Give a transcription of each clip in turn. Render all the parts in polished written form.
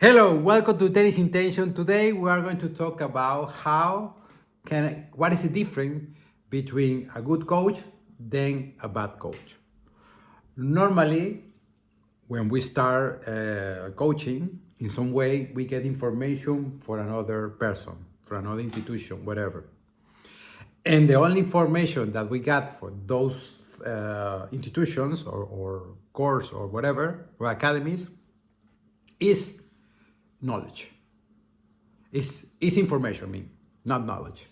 Hello, welcome to Tennis Intention. Today we are going to talk about what is the difference between a good coach than a bad coach. Normally, when we start coaching, in some way we get information for another person, for another institution, whatever. And the only information that we got for those institutions or course or whatever, or academies, is knowledge. It's information, not knowledge.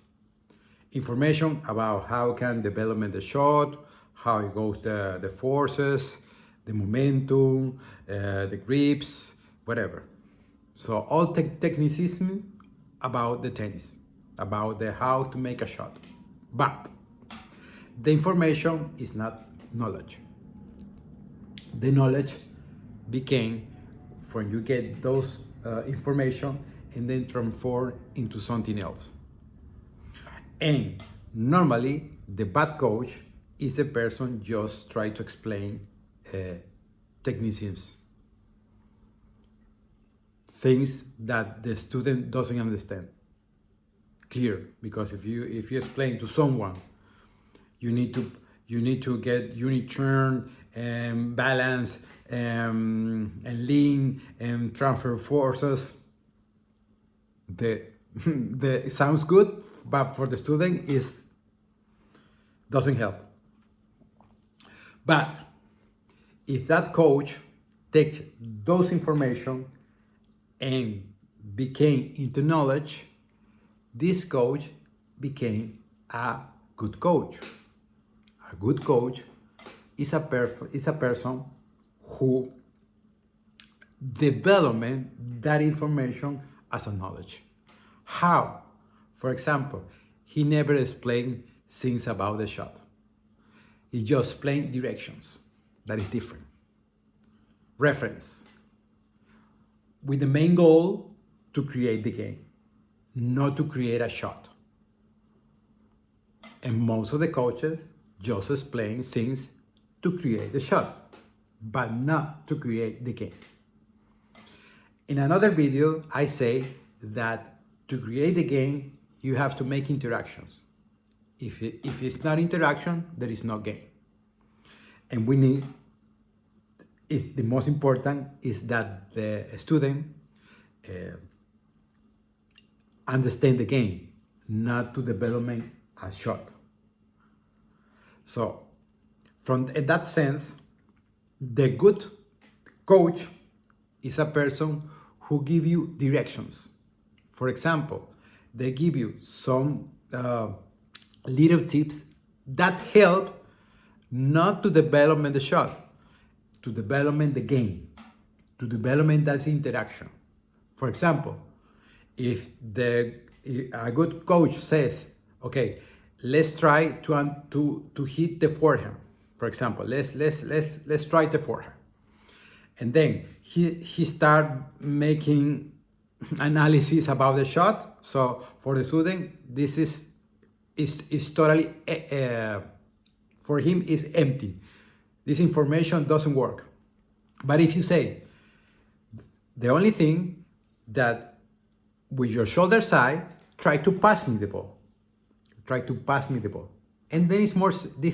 Information about how can develop the shot, how it goes the forces, the momentum, the grips, whatever. So all technicism about the tennis, about the how to make a shot. But the information is not knowledge. The knowledge became when you get those information and then transform into something else. And normally the bad coach is a person just try to explain technicisms, things that the student doesn't understand clear, because if you explain to someone you need to get unit turn and balance and lean and transfer forces. It sounds good, but for the student doesn't help. But if that coach takes those information and became into knowledge, this coach became a good coach. A good coach is a person who development that information as a knowledge. How? For example, he never explained things about the shot. He just explained directions. That is different. Reference. With the main goal to create the game, not to create a shot. And most of the coaches just explain things to create the shot, but not to create the game. In another video, I say that to create the game, you have to make interactions. If it's not interaction, there is no game. And the most important is that the student understand the game, not to develop a shot. So, in that sense, the good coach is a person who give you directions. For example, they give you some little tips that help not to develop the shot, to develop the game, to develop that interaction. For example, if a good coach says, okay, let's try to hit the forehand. For example, let's try the forehand. And then he start making analysis about the shot. So for the student, this is totally for him is empty. This information doesn't work. But if you say the only thing that with your shoulder side, try to pass me the ball. Try to pass me the ball. And then this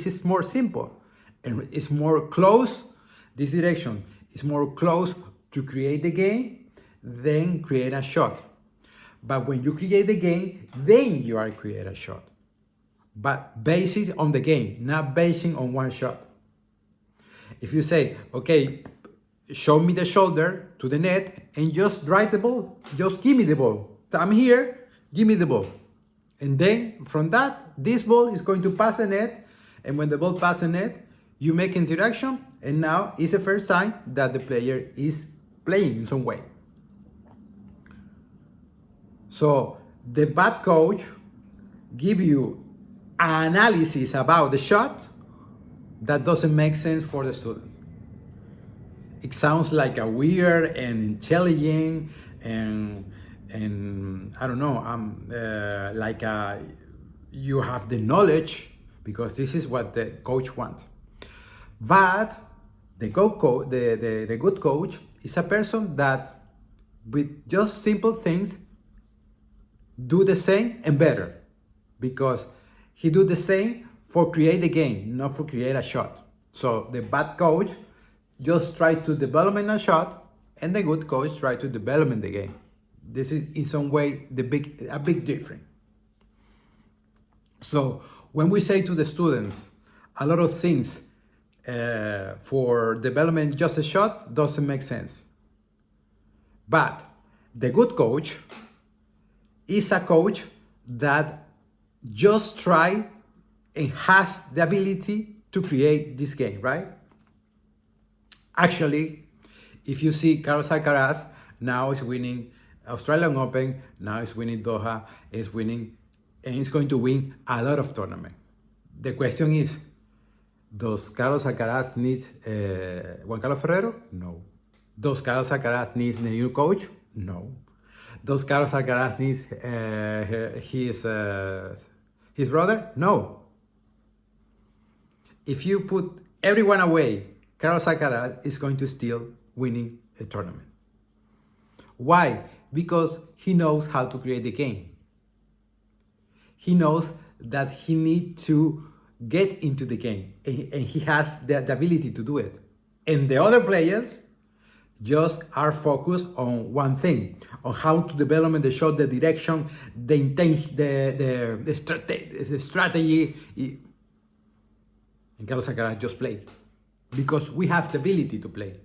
is more simple. And it's more close, this direction is more close to create the game than create a shot. But when you create the game, then you are create a shot. But based on the game, not basing on one shot. If you say, okay, show me the shoulder to the net and just drive the ball, just give me the ball. I'm here, give me the ball. And then from that, this ball is going to pass the net. And when the ball passes the net, you make interaction. And now it's the first sign that the player is playing in some way. So the bad coach give you analysis about the shot that doesn't make sense for the students. It sounds like a weird and intelligent and I don't know, you have the knowledge, because this is what the coach wants. But the good coach is a person that with just simple things, do the same and better, because he do the same for create the game, not for create a shot. So the bad coach just try to develop a shot, and the good coach try to develop the game. This is in some way a big difference. So when we say to the students a lot of things for development just a shot, doesn't make sense. But the good coach is a coach that just try and has the ability to create this game, right? Actually, if you see Carlos Alcaraz now is winning Australian Open, now is winning Doha, is winning, and is going to win a lot of tournaments. The question is, does Carlos Alcaraz need Juan Carlos Ferrero? No. Does Carlos Alcaraz need a new coach? No. Does Carlos Alcaraz need his brother? No. If you put everyone away, Carlos Alcaraz is going to still winning a tournament. Why? Because he knows how to create the game. He knows that he needs to get into the game, and he has the ability to do it. And the other players just are focused on one thing, on how to develop the shot, the direction, the intention, the strategy. And Carlos Alcaraz just play, because we have the ability to play.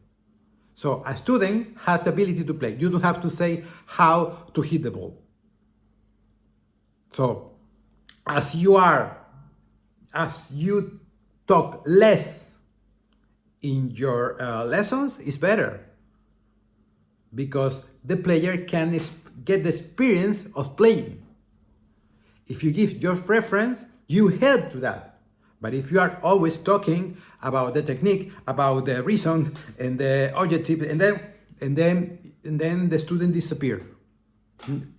So a student has the ability to play. You don't have to say how to hit the ball. So as you talk less in your lessons, it's better, because the player can get the experience of playing. If you give your preference, you help to that. But if you are always talking about the technique, about the reasons and the objective, and then the student disappear.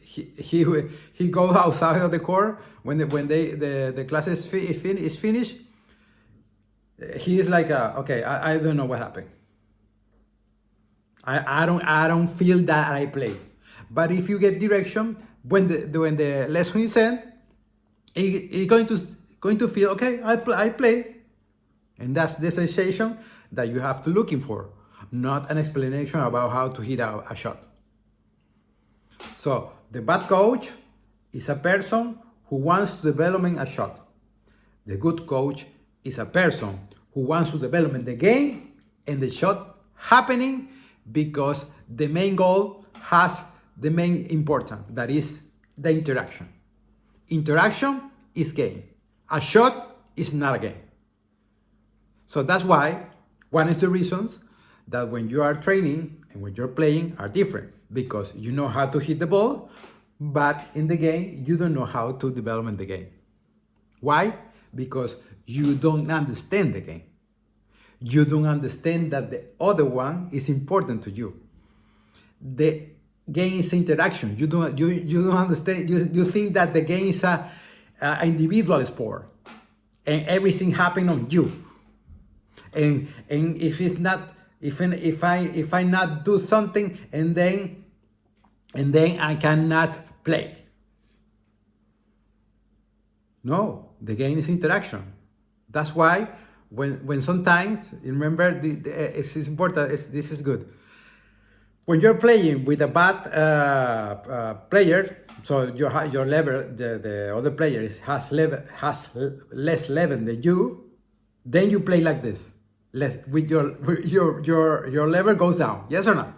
He goes outside of the court when the class is finished. He is like, okay, I don't know what happened. I don't feel that I play. But if you get direction when the lesson is end, he's going to feel, okay, I play. And that's the sensation that you have to looking for, not an explanation about how to hit a shot. So the bad coach is a person who wants to develop a shot. The good coach is a person who wants to develop the game and the shot happening, because the main goal has the main important, that is the interaction. Interaction is game. A shot is not a game. So that's why one of the reasons that when you are training and when you're playing are different, because you know how to hit the ball, but in the game, you don't know how to develop the game. Why? Because you don't understand the game. You don't understand that the other one is important to you. The game is interaction. You don't understand. You think that the game is a individual sport, and everything happens on you. And if it's not, if I not do something, and then I cannot play. No, the game is interaction. That's why when sometimes, remember, it's important. This is good. When you're playing with a bad player, so your level, the other player has less level than you, then you play like this. With your level goes down. Yes or not?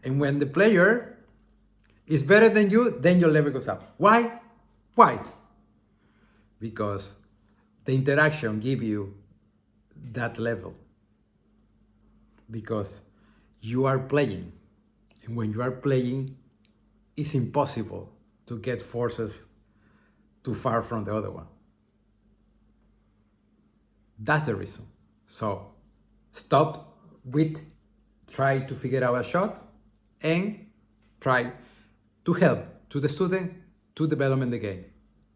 And when the player is better than you, then your level goes up. Why? Why? Because the interaction gives you that level. Because you are playing. And when you are playing, it's impossible to get forces too far from the other one. That's the reason. So stop with try to figure out a shot, and try to help to the student to develop the game.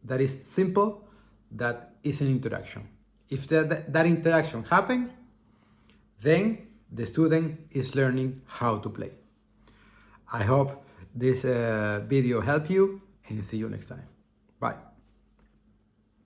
That is simple. That is an interaction. If that interaction happens, then the student is learning how to play. I hope this video helped you, and see you next time. Bye.